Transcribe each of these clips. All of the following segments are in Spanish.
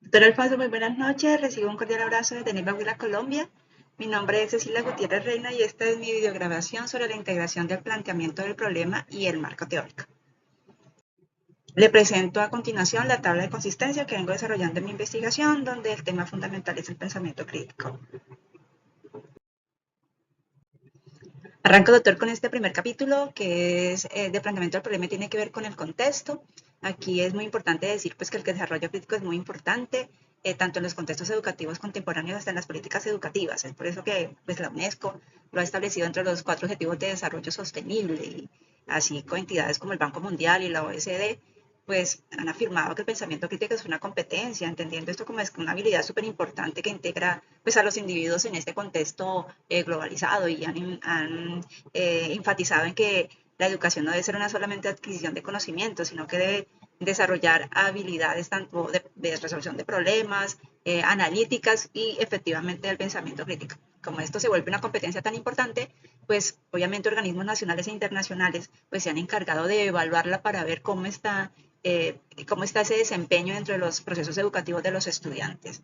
Doctor Alfonso, muy buenas noches. Recibo un cordial abrazo desde Neiva, Huila, Colombia. Mi nombre es Cecilia Gutiérrez Reina y esta es mi videograbación sobre la integración del planteamiento del problema y el marco teórico. Le presento a continuación la tabla de consistencia que vengo desarrollando en mi investigación, donde el tema fundamental es el pensamiento crítico. Arranco, doctor, con este primer capítulo, que es de planteamiento del problema y tiene que ver con el contexto. Aquí es muy importante decir pues, que el desarrollo crítico es muy importante, tanto en los contextos educativos contemporáneos hasta en las políticas educativas. Es por eso que pues, la UNESCO lo ha establecido entre los 4 objetivos de desarrollo sostenible, y así con entidades como el Banco Mundial y la OECD, pues han afirmado que el pensamiento crítico es una competencia, entendiendo esto como es una habilidad súper importante que integra pues, a los individuos en este contexto globalizado, y han enfatizado en que la educación no debe ser una solamente adquisición de conocimientos, sino que debe desarrollar habilidades tanto de resolución de problemas, analíticas y efectivamente del pensamiento crítico. Como esto se vuelve una competencia tan importante, pues obviamente organismos nacionales e internacionales pues se han encargado de evaluarla para ver cómo está ese desempeño dentro de los procesos educativos de los estudiantes.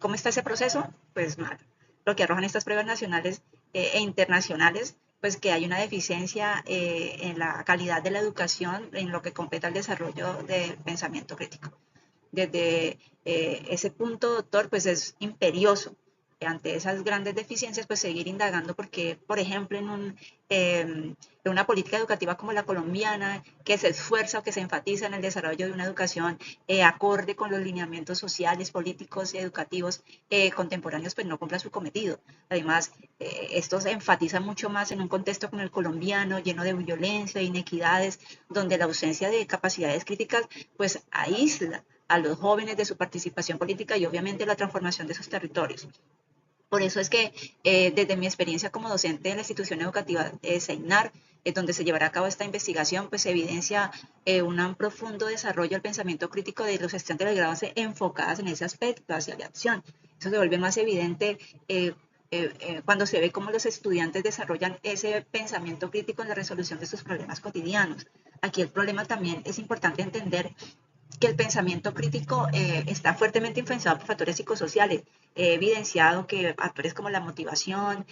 ¿Cómo está ese proceso? Pues mal. Lo que arrojan estas pruebas nacionales e internacionales, pues que hay una deficiencia en la calidad de la educación en lo que compete al desarrollo del pensamiento crítico. Desde ese punto, doctor, pues es imperioso ante esas grandes deficiencias, pues seguir indagando, porque, por ejemplo, en una política educativa como la colombiana, que se esfuerza o que se enfatiza en el desarrollo de una educación acorde con los lineamientos sociales, políticos y educativos contemporáneos, pues no cumpla su cometido. Además, esto se enfatiza mucho más en un contexto como el colombiano, lleno de violencia e inequidades, donde la ausencia de capacidades críticas, pues aísla a los jóvenes de su participación política y obviamente la transformación de sus territorios. Por eso es que desde mi experiencia como docente de la institución educativa CEINAR, donde se llevará a cabo esta investigación, pues se evidencia un profundo desarrollo del pensamiento crítico de los estudiantes de grado C enfocadas en ese aspecto hacia la acción. Eso se vuelve más evidente cuando se ve cómo los estudiantes desarrollan ese pensamiento crítico en la resolución de sus problemas cotidianos. Aquí el problema también es importante entender que el pensamiento crítico está fuertemente influenciado por factores psicosociales. He evidenciado que factores como la motivación,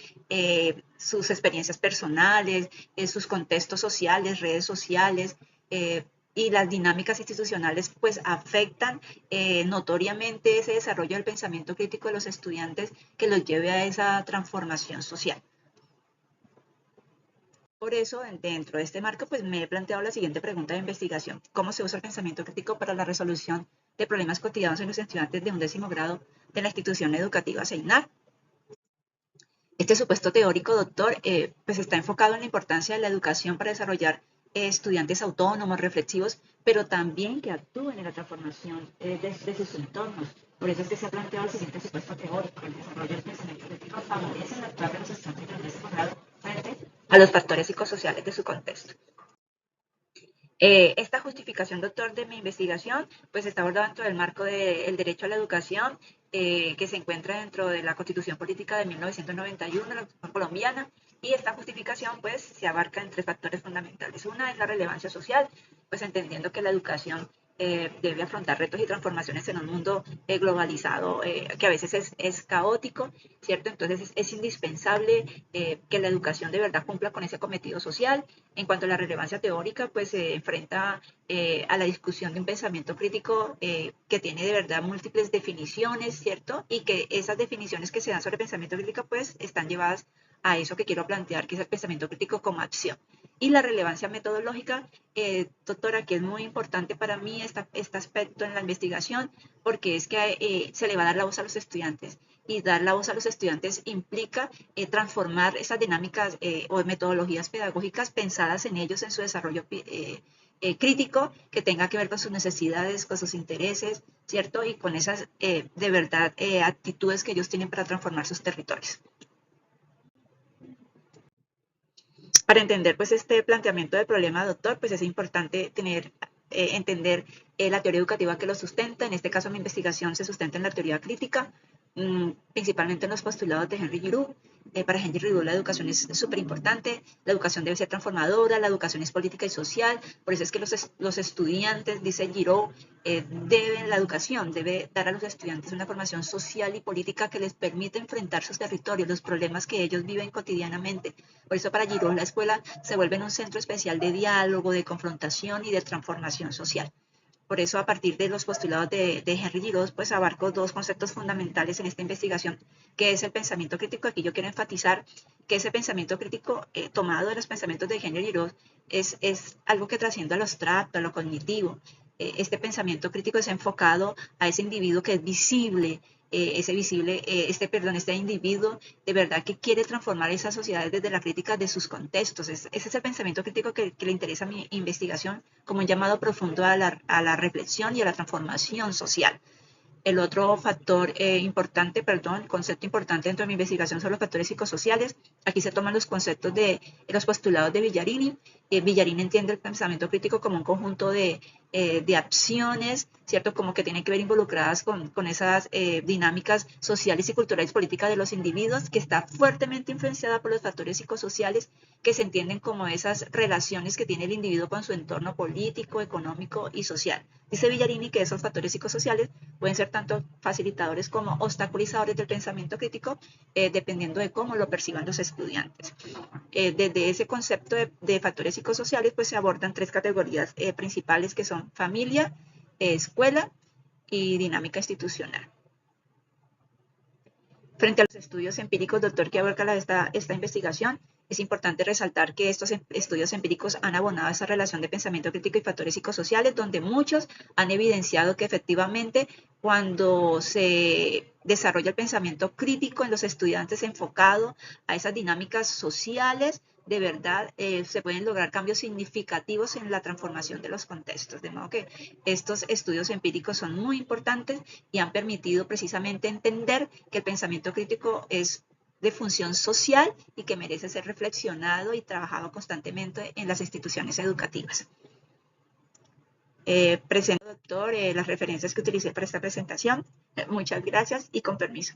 sus experiencias personales, sus contextos sociales, redes sociales, y las dinámicas institucionales pues afectan notoriamente ese desarrollo del pensamiento crítico de los estudiantes que los lleve a esa transformación social. Por eso, dentro de este marco, pues me he planteado la siguiente pregunta de investigación: ¿cómo se usa el pensamiento crítico para la resolución de problemas cotidianos en los estudiantes de un 10º grado de la institución educativa CEINAR? Este supuesto teórico, doctor, pues está enfocado en la importancia de la educación para desarrollar estudiantes autónomos, reflexivos, pero también que actúen en la transformación de sus entornos. Por eso es que se ha planteado el siguiente supuesto teórico: el desarrollo del pensamiento crítico favorece la actuar de los estudiantes del 10º grado frente a los factores psicosociales de su contexto. Esta justificación, doctor, de mi investigación, pues está abordada dentro del marco del derecho a la educación, que se encuentra dentro de la Constitución Política de 1991, la Constitución colombiana, y esta justificación, pues, se abarca en 3 factores fundamentales. Una es la relevancia social, pues entendiendo que la educación debe afrontar retos y transformaciones en un mundo globalizado, que a veces es caótico, ¿cierto? Entonces es indispensable que la educación de verdad cumpla con ese cometido social. En cuanto a la relevancia teórica, pues se enfrenta a la discusión de un pensamiento crítico que tiene de verdad múltiples definiciones, ¿cierto? Y que esas definiciones que se dan sobre pensamiento crítico, pues están llevadas a eso que quiero plantear, que es el pensamiento crítico como acción. Y la relevancia metodológica, doctora, que es muy importante para mí este aspecto en la investigación, porque es que se le va a dar la voz a los estudiantes, y dar la voz a los estudiantes implica transformar esas dinámicas o metodologías pedagógicas pensadas en ellos, en su desarrollo crítico, que tenga que ver con sus necesidades, con sus intereses, ¿cierto? Y con esas, de verdad, actitudes que ellos tienen para transformar sus territorios. Para entender pues este planteamiento del problema, doctor, pues es importante entender la teoría educativa que lo sustenta. En este caso mi investigación se sustenta en la teoría crítica, principalmente en los postulados de Henry Giroux. Para Henry Giroux la educación es súper importante, la educación debe ser transformadora, la educación es política y social, por eso es que los estudiantes, dice Giroux, la educación debe dar a los estudiantes una formación social y política que les permita enfrentar sus territorios, los problemas que ellos viven cotidianamente. Por eso para Giroux la escuela se vuelve un centro especial de diálogo, de confrontación y de transformación social. Por eso, a partir de los postulados de Henry Giroux, pues abarco dos conceptos fundamentales en esta investigación, que es el pensamiento crítico. Aquí yo quiero enfatizar que ese pensamiento crítico tomado de los pensamientos de Henry Giroux es algo que trasciende a lo abstracto, a lo cognitivo. Este pensamiento crítico es enfocado a ese individuo que es visible, este individuo de verdad que quiere transformar esas sociedades desde la crítica de sus contextos. Ese es el pensamiento crítico que le interesa a mi investigación como un llamado profundo a la reflexión y a la transformación social. El otro factor concepto importante dentro de mi investigación son los factores psicosociales. Aquí se toman los conceptos de los postulados de Villarini. Villarini entiende el pensamiento crítico como un conjunto de acciones, ¿cierto? Como que tienen que ver involucradas con esas dinámicas sociales y culturales políticas de los individuos, que está fuertemente influenciada por los factores psicosociales, que se entienden como esas relaciones que tiene el individuo con su entorno político, económico y social. Dice Villarini que esos factores psicosociales pueden ser tanto facilitadores como obstaculizadores del pensamiento crítico, dependiendo de cómo lo perciban los estudiantes. Desde ese concepto de factores psicosociales, pues se abordan tres categorías principales, que son familia, escuela y dinámica institucional. Frente a los estudios empíricos, doctor, que abarca esta investigación, es importante resaltar que estos estudios empíricos han abonado esa relación de pensamiento crítico y factores psicosociales, donde muchos han evidenciado que efectivamente cuando se desarrolla el pensamiento crítico en los estudiantes enfocado a esas dinámicas sociales, de verdad se pueden lograr cambios significativos en la transformación de los contextos. De modo que estos estudios empíricos son muy importantes y han permitido precisamente entender que el pensamiento crítico es de función social y que merece ser reflexionado y trabajado constantemente en las instituciones educativas. Presento, doctor, las referencias que utilicé para esta presentación. Muchas gracias y con permiso.